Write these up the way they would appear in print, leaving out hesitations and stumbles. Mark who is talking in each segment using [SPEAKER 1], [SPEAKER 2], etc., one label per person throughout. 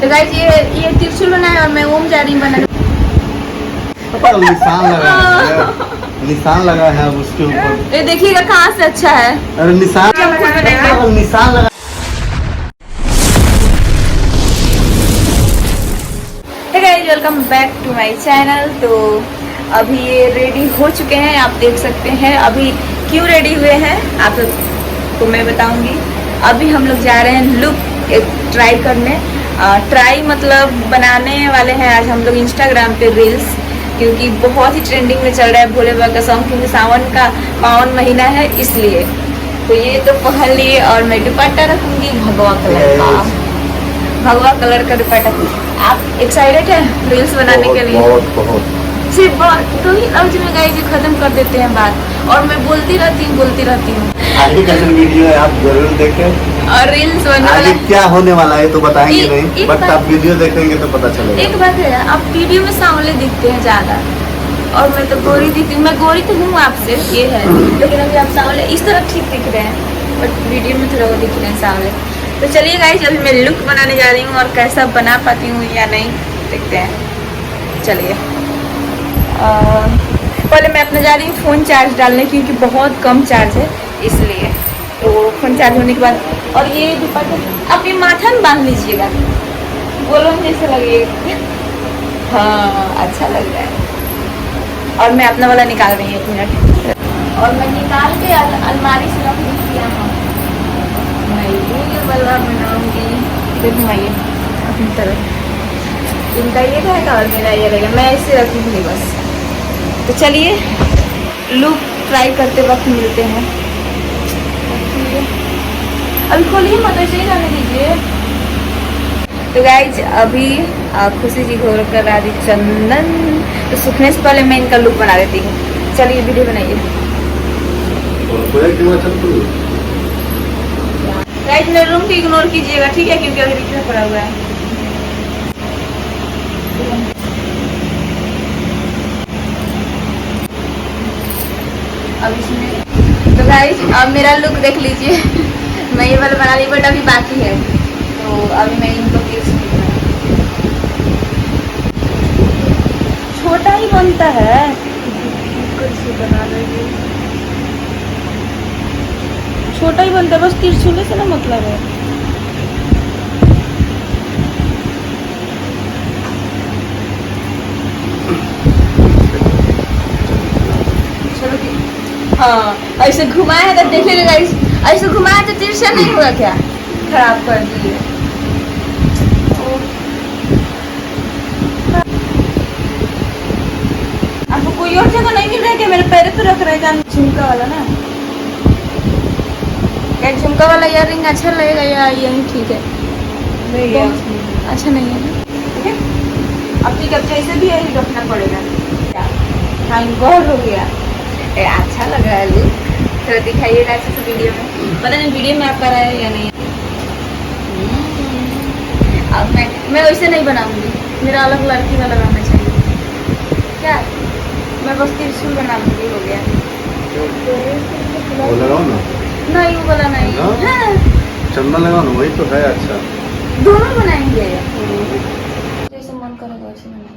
[SPEAKER 1] तो गाइस ये त्रिशूल बनाया और मैं ओम जा रही हूँ बनाने।
[SPEAKER 2] निशान लगा है अब उसके ऊपर।
[SPEAKER 1] ये देखिएगा कहाँ से अच्छा है।
[SPEAKER 2] अरे निशान लगा।
[SPEAKER 1] Hey guys, welcome back to my channel. तो अभी ये रेडी हो चुके हैं, आप देख सकते हैं। अभी क्यों रेडी हुए हैं आप को मैं बताऊंगी। अभी हम लोग जा रहे हैं लुक एक ट्राई करने। ट्राई मतलब बनाने वाले हैं आज हम लोग इंस्टाग्राम पे रील्स, क्योंकि बहुत ही ट्रेंडिंग में चल रहा है भोले बाबा का सॉन्ग, क्योंकि सावन का पावन महीना है इसलिए। तो ये तो पहन लिए और मैं दुपट्टा रखूंगी भगवा कलर का, भगवा कलर का दुपट्टा। आप एक्साइटेड हैं रील्स बनाने के लिए?
[SPEAKER 2] बहुत
[SPEAKER 1] सिर्फ तो ही लफ्ज में गाइस खत्म कर देते हैं बात, और मैं बोलती रहती हूँ।
[SPEAKER 2] आगे का जो वीडियो है आप जरूर देखें,
[SPEAKER 1] और रील्स बनने
[SPEAKER 2] आगे
[SPEAKER 1] वाला
[SPEAKER 2] क्या होने वाला है तो बताएंगे नहीं, बट आप वीडियो देखेंगे तो पता चलेगा।
[SPEAKER 1] एक बात है, आप वीडियो में सांवले दिखते हैं ज्यादा, और मैं तो गोरी दिखती हूँ। मैं गोरी तो हूँ आपसे, ये है, लेकिन अभी आप सांवले इस तरह ठीक दिख रहे हैं, बट वीडियो में थोड़ा वो दिख रहे हैं सांवले। तो चलिए गाइस, अभी मैं लुक बनाने जा रही हूँ और कैसा बना पाती हूँ या नहीं देखते हैं। चलिए पहले मैं अपना जा रही हूँ फ़ोन चार्ज डालने, क्योंकि बहुत कम चार्ज है इसलिए। तो फ़ोन चार्ज होने के बाद, और ये दुपट्टा अपने माथा में बांध लीजिएगा, गोलों जैसे लगेगा। हाँ अच्छा लग रहा है। और मैं अपना वाला निकाल रही हूँ 1 मिनट, और मैं निकाल के अलमारी से रख दी यहाँ। मैं ये वाला बनाऊँगी, घुमाइए अपनी तरफ। इनका ये रहेगा और मेरा ये रहेगा, मैं इसे रखूँगी बस। तो चलिए लुक ट्राई करते वक्त मिलते हैं। अभी खोलिए मत, ऐसे ही जाने दीजिए। तो गाइज अभी खुशी जी घोर कर रहा थी चंदन, तो सूखने से पहले मैं इनका लुक बना देती हूँ। चलिए वीडियो बनाइए। गाइज मेरे रूम को इग्नोर कीजिएगा, ठीक है, क्योंकि अभी रिक्शा पड़ा हुआ है। अब इसमें तो गाइस अब मेरा लुक देख लीजिए। मैं ये वाला बना ली, बट अभी बाकी है, तो अभी मैं इनको छोटा ही बनता है। बना लेंगे, छोटा ही बनता है, बस त्रिशूल से ना मतलब है। हाँ ऐसे घुमाया है तो देखिएगा गाइस, ऐसे घुमाया तो तिरछा नहीं हुआ क्या? खराब कर दिए। आपको कोई और जगह नहीं मिल रहा है क्या? मेरे पैर पे रख रहे हैं झुमका वाला ना, क्या झुमका वाला इयररिंग अच्छा लगेगा या यही ठीक है? नहीं है, अच्छा नहीं है, ठीक है। अब ठीक है, जैसे भी यही रखना पड़ेगा। टाइम बहुत हो गया। अच्छा लग रहा है लुक, थोड़ा दिखाइएगा अच्छे से वीडियो में। पता नहीं वीडियो में आपका रहा है या नहीं। अब मैं वैसे नहीं बनाऊंगी, मेरा अलग लड़की वाला बनाना चाहिए क्या? मैं बस त्रिशूल बना लूंगी, हो गया।
[SPEAKER 2] वो लगाओ ना,
[SPEAKER 1] नहीं वो वाला नहीं, हाँ।
[SPEAKER 2] चंदन लगाओ ना, वही तो है। अच्छा
[SPEAKER 1] दोनों बनाएंगे, जैसे मन करेगा वैसे बनाएंगे।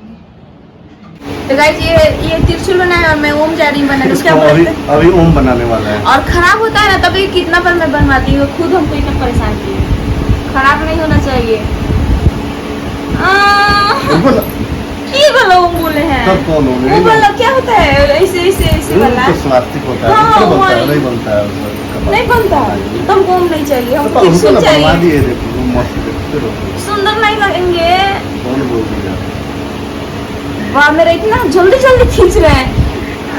[SPEAKER 1] तो गाइस ये त्रिशूल बनाया और मैं ओम जा रही हूँ बनाने। उसके
[SPEAKER 2] अभी ओम बनाने वाला है, और
[SPEAKER 1] खराब होता है ना, तभी कितना बार मैं बनवाती हूँ, खुद हमको इतना परेशान किए। खराब नहीं होना चाहिए। ये वाला ओम बोले हैं, वो वाला क्या होता है? ऐसे वाला
[SPEAKER 2] स्वास्तिक होता है।
[SPEAKER 1] हाँ,
[SPEAKER 2] नहीं बनता है,
[SPEAKER 1] नहीं बनता। तो हमको ओम नहीं चाहिए, हमको त्रिशूल चाहिए। सुंदर नहीं लगेंगे। वाह, मेरा इतना जल्दी खींच रहे हैं।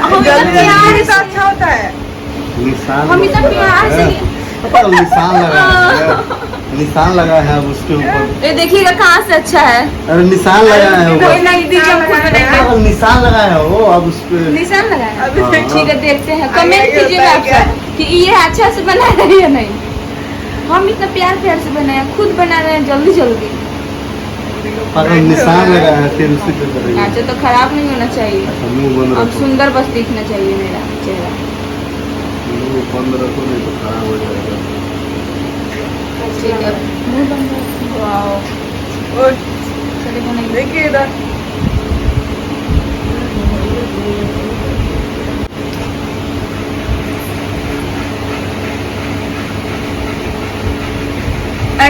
[SPEAKER 1] हम इतना प्यार से, अच्छा होता है। हम इतना प्यार से
[SPEAKER 2] निशान लगा है अब उसके ऊपर।
[SPEAKER 1] ये देखिएगा कहाँ से अच्छा है।
[SPEAKER 2] अरे निशान लगा है,
[SPEAKER 1] निशान
[SPEAKER 2] लगा है वो, अब उस पे
[SPEAKER 1] निशान लगा है। ठीक है, देखते हैं, कमेंट कीजिएगा आप कि ये अच्छा से बना है या नहीं। हम इतना प्यार से बनाए, खुद बना रहे हैं जल्दी।
[SPEAKER 2] अगर निशान लगा है फिर उसी पे करेंगे।
[SPEAKER 1] अच्छा, तो खराब नहीं होना चाहिए। अब सुंदर बस दिखना चाहिए मेरा चेहरा।
[SPEAKER 2] मुंह बंद रखो, नहीं तो खराब हो जाएगा।
[SPEAKER 1] ठीक है, मुंह बंद रखो। वाओ चलेगा नहीं।
[SPEAKER 3] देखिए इधर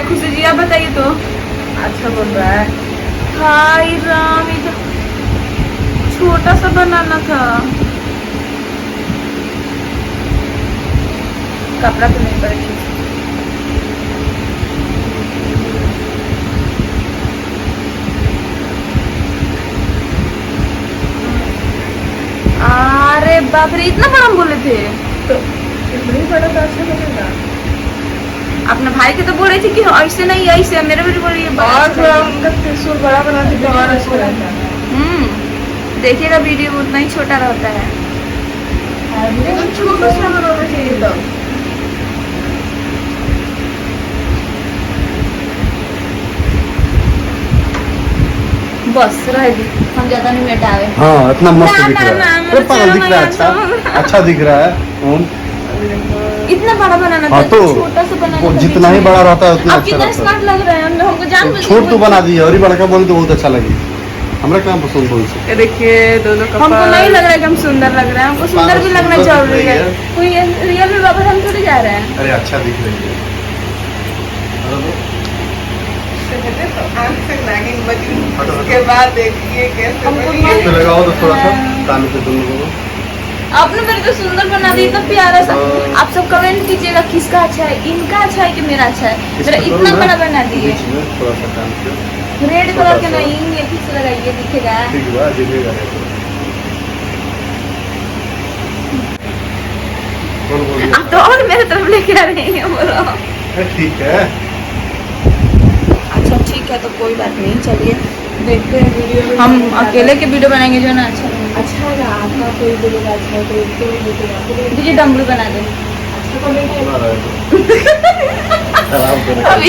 [SPEAKER 1] खुशी जी आप बताइए तो।
[SPEAKER 3] अच्छा बन रहा है।
[SPEAKER 1] हाय राम, ये तो छोटा सा बनाना था। कपड़ा तो नहीं पड़ेगा। अरे बाप रे, इतना बड़ा बोले थे।
[SPEAKER 3] तो इतनी बड़ा तो अच्छा बनेगा।
[SPEAKER 1] अपने भाई के तो बोल रही थी कि ऐसे नहीं ऐसे, मेरे भी बोल रही है बड़ा
[SPEAKER 3] और
[SPEAKER 1] अच्छा
[SPEAKER 3] थोड़ा
[SPEAKER 1] लगेगा।
[SPEAKER 3] उनका त्रिशूल बड़ा बना दीजिए और अच्छा लगता है।
[SPEAKER 1] देखिएगा वीडियो में उतना ही छोटा रहता है।
[SPEAKER 3] लेकिन छोटा सा बनाना चाहिए तो।
[SPEAKER 1] बस रह दी, हम ज्यादा नहीं मिटावे।
[SPEAKER 2] हाँ इतना मस्त
[SPEAKER 1] ना,
[SPEAKER 2] दिख
[SPEAKER 1] ना,
[SPEAKER 2] रहा
[SPEAKER 1] ना,
[SPEAKER 2] है।
[SPEAKER 1] मैं
[SPEAKER 2] अरे पागल
[SPEAKER 1] चलो
[SPEAKER 2] दिख रहा है,
[SPEAKER 1] मैं
[SPEAKER 2] अच्छा अच्छा दिख रहा है।
[SPEAKER 1] इतना बड़ा बनाना
[SPEAKER 2] हाँ
[SPEAKER 1] था,
[SPEAKER 2] तो
[SPEAKER 1] छोटा सा बनाना
[SPEAKER 2] वो
[SPEAKER 1] था
[SPEAKER 2] जितना
[SPEAKER 1] बीच
[SPEAKER 2] ही
[SPEAKER 1] में।
[SPEAKER 2] बड़ा रहता है उतना
[SPEAKER 1] अब
[SPEAKER 2] अच्छा
[SPEAKER 1] कितना
[SPEAKER 2] रहता
[SPEAKER 1] स्मार्ट लग रहा है, हमको जान
[SPEAKER 2] है। छोट तो बना दिए और ही बड़ा का बोले तो बहुत अच्छा लगे। हमरा क्या पसंद बोल से।
[SPEAKER 3] ये देखिए दोनों
[SPEAKER 1] हमको
[SPEAKER 3] कपल।
[SPEAKER 1] नहीं लग रहा है कि हम सुंदर लग रहे हैं, हमको सुंदर भी लगना
[SPEAKER 2] सुंदर दिख
[SPEAKER 1] जरूरी
[SPEAKER 2] रही
[SPEAKER 1] है।
[SPEAKER 2] है।
[SPEAKER 1] कोई रियल में बाबा हम थोड़ी जा रहे हैं।
[SPEAKER 2] अरे अच्छा दिख रही है।
[SPEAKER 3] तो आंख से नागिन बजी।
[SPEAKER 2] हटो, हटो।
[SPEAKER 3] उसके बाद देखिए कैसे
[SPEAKER 1] हमको
[SPEAKER 3] बनी है।
[SPEAKER 2] इस पे लगाओ तो थोड़ा सा कान पे दोनों को।
[SPEAKER 1] आपने मेरे को सुंदर बना दी, इतना प्यारा सा।
[SPEAKER 2] हाँ।
[SPEAKER 1] आप सब कमेंट कीजिएगा किसका अच्छा है, इनका अच्छा है कि मेरा अच्छा है।
[SPEAKER 2] इस
[SPEAKER 1] मेरा
[SPEAKER 2] पे करो
[SPEAKER 1] इतना
[SPEAKER 2] ना,
[SPEAKER 1] बड़ा बना दिए।
[SPEAKER 2] बीच में थोड़ा सा कान पे।
[SPEAKER 1] रेड
[SPEAKER 2] छोटा
[SPEAKER 1] कलर के
[SPEAKER 2] सा।
[SPEAKER 1] नहीं, ये फिक्स लगाइए, दिखेगा।
[SPEAKER 2] ठीक है बात दिखेगा। बोल बोल।
[SPEAKER 1] आप तो और मेरे तरफ लेके आ रही हैं, बोलो।
[SPEAKER 2] ठीक है।
[SPEAKER 1] अच्छा ठीक है, तो कोई बात नहीं, चलिए देखते हैं वीडियो में। हम अकेले के वीडियो बनाएंगे जो ना अच्छा लगेगा।
[SPEAKER 3] अच्छा है आपका कोई बोलेगा अच्छा है कोई बोलेगा
[SPEAKER 1] दीजिए डमरू बना दे।
[SPEAKER 3] अच्छा बनेगा।
[SPEAKER 2] बना रहा है तो। खराब कर
[SPEAKER 1] अब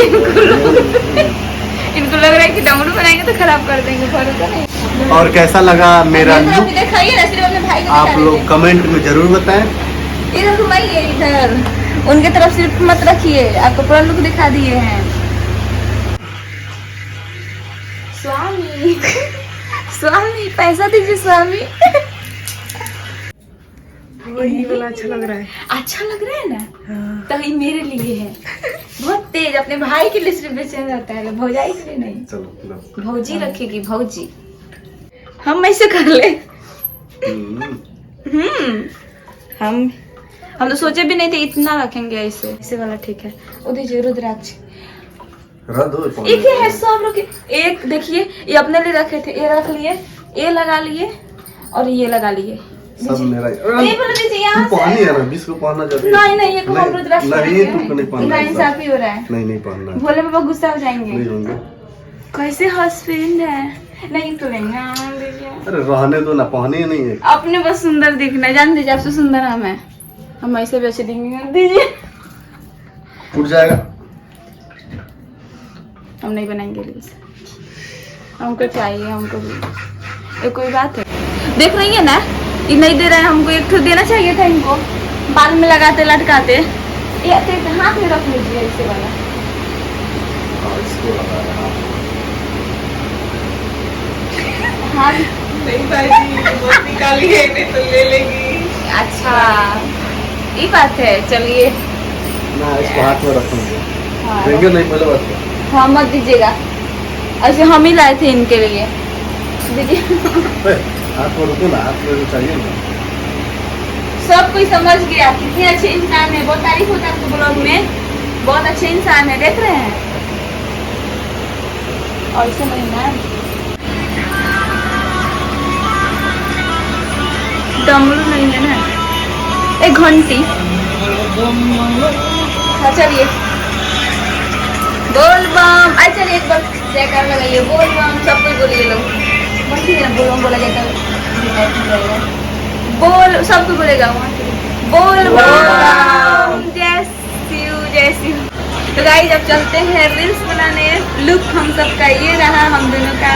[SPEAKER 1] इनको लग रहा है कि डमरू बनाएंगे तो खराब कर देंगे, भरोसा नहीं।
[SPEAKER 2] और कैसा लगा मेरा
[SPEAKER 1] मेरे तरफ
[SPEAKER 2] लुक
[SPEAKER 1] भी दिखाइए ना, सिर्फ अपने भाई को
[SPEAKER 2] आप
[SPEAKER 1] दिखा
[SPEAKER 2] लोग
[SPEAKER 1] दीजिए।
[SPEAKER 2] कमेंट में जरूर बताएं।
[SPEAKER 1] इधर घुमाइए, इधर उनके तरफ सिर्फ मत रखिए, आपको पूरा लुक दिखा दिए हैं। स्वामी स्वामी पैसा दीजिए स्वामी।
[SPEAKER 3] वही वाला अच्छा लग रहा है।
[SPEAKER 1] अच्छा लग रहा है ना, तो ये मेरे लिए है। बहुत तेज, अपने भाई के लिए सिर्फ बेचैन रहता है, भौजाई के लिए नहीं।
[SPEAKER 2] चलो लो।
[SPEAKER 1] भौजी रखेगी, भौजी। हम ऐसे कर ले। हम तो सोचे भी नहीं थे इतना रखेंगे ऐसे। ऐसे वाला ठीक है। वो दीजिए रुद्राक्ष।
[SPEAKER 2] रद्द हो
[SPEAKER 1] एक ही है, सब रखे। एक देखिए, ये अपने लिए रखे थे, ये रख लिए, ये लगा लिए और ये लगा लिए।
[SPEAKER 2] सब मेरा
[SPEAKER 1] ये बोलो दीजिए यहाँ
[SPEAKER 2] तू पहनी
[SPEAKER 1] से।
[SPEAKER 2] है ना 20 को पहनना चाहती है?
[SPEAKER 1] नहीं नहीं, ये को हम रुद्राक्ष
[SPEAKER 2] नहीं तुमको नहीं पहनना है।
[SPEAKER 1] इंसाफी हो रहा है।
[SPEAKER 2] नहीं पहनना है।
[SPEAKER 1] भोले बाबा गुस्सा हो जाएंगे।
[SPEAKER 2] नहीं होंगे।
[SPEAKER 1] कैसे हस्बैंड है, नहीं तो लेंगे हम, दीजिए।
[SPEAKER 2] अरे रहने दो ना, पहने नहीं है।
[SPEAKER 1] अपने बस सुंदर दिखना है, जान दीजिए, आपसे सुंदर हम ऐसे भी अच्छे दिखेंगे, दीजिए।
[SPEAKER 2] टूट जाएगा।
[SPEAKER 1] हम नहीं बनाएंगे प्लीज, हमको चाहिए, हमको भी। ये कोई बात है, देख रही है ना, ये नहीं दे रहे हैं हमको, एक तो देना चाहिए था इनको, बाल में लगाते लटकाते। ये हाथ में रख लीजिए ऐसे वाला।
[SPEAKER 2] हाँ, इसको लगा रहा हूँ।
[SPEAKER 1] हाथ।
[SPEAKER 3] नहीं भाई बहुत निकाली है, नहीं तो ले लेगी।
[SPEAKER 1] अच्छा ये बात है, चलिए।
[SPEAKER 2] ना इसको हाथ में रखूंगे।
[SPEAKER 1] हाँ,
[SPEAKER 2] देंगे नहीं पहले बात।
[SPEAKER 1] हाँ मत दीजिएगा, ऐसे हम ही लाए थे इनके लिए, दीजिए।
[SPEAKER 2] हाथ में रुको ना, हाथ में तो चाहिए ना।
[SPEAKER 1] सब कोई समझ गया कितने अच्छे इंसान है, बहुत तारीफ होता है आपके ब्लॉग में, बहुत अच्छे इंसान है, देख रहे हैं। और इसे महीना डमरू नहीं है ना, एक घंटी। हाँ चलिए, बोल बम। अच्छा चलिए एक बार जयकार लगाइए, बोल बम, सब कोई बोलिए लोग। बस ठीक है ना, बोल बम बोला जाता है, बोल सबको बोलेगा वहाँ से। बोल बम, जय शिव जय शिव। तो गाइस अब चलते हैं रील्स बनाने। लुक हम सबका ये रहा, हम दोनों का।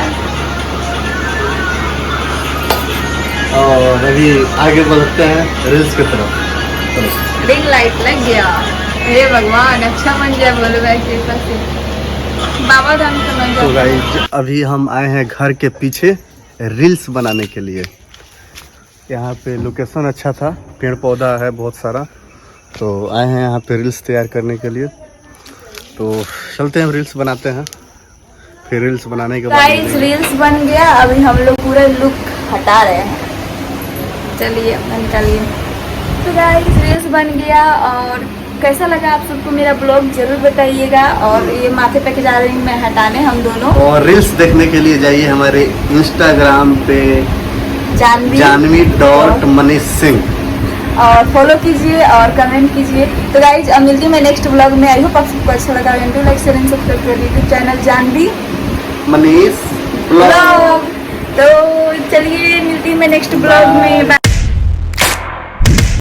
[SPEAKER 2] और अभी आगे बढ़ते हैं रील्स की तरफ। चलो।
[SPEAKER 1] रिंग लाइट लग गया। हे भगवान, अच्छा बन जाए बोलो वैसे से। बाबा धाम तो नहीं
[SPEAKER 2] तो
[SPEAKER 1] जाते।
[SPEAKER 2] गाइज अभी हम आए हैं घर के पीछे रील्स बनाने के लिए। यहाँ पे लोकेशन अच्छा था, पेड़ पौधा है बहुत सारा, तो आए हैं यहाँ पे रील्स तैयार करने के लिए। तो चलते हैं रील्स बनाते हैं, फिर रील्स बनाने के बाद
[SPEAKER 1] गाइस
[SPEAKER 2] मिलेंगे।
[SPEAKER 1] रील्स बन गया, अभी हम लोग पूरा लुक हटा रहे हैं। चलिए अपना निकालिए। तो गाइस रील्स बन गया, और कैसा लगा आप सबको मेरा ब्लॉग जरूर बताइएगा। और ये माथे पे के जा रही हूँ मैं हटाने, हम दोनों।
[SPEAKER 2] और रील्स देखने के लिए जाइए हमारे इंस्टाग्राम पे जानवी.मनीष सिंह,
[SPEAKER 1] और फॉलो कीजिए और कमेंट कीजिए। तो गाइज अब मिलती हूँ मैं नेक्स्ट ब्लॉग में। आई होप आप सबको अच्छा लगा। लाइक शेयर एंड सब्सक्राइब कर YouTube channel Janvi
[SPEAKER 2] Manish blog.
[SPEAKER 1] Blog. तो चलिए मिलती हूँ मैं नेक्स्ट ब्लॉग में।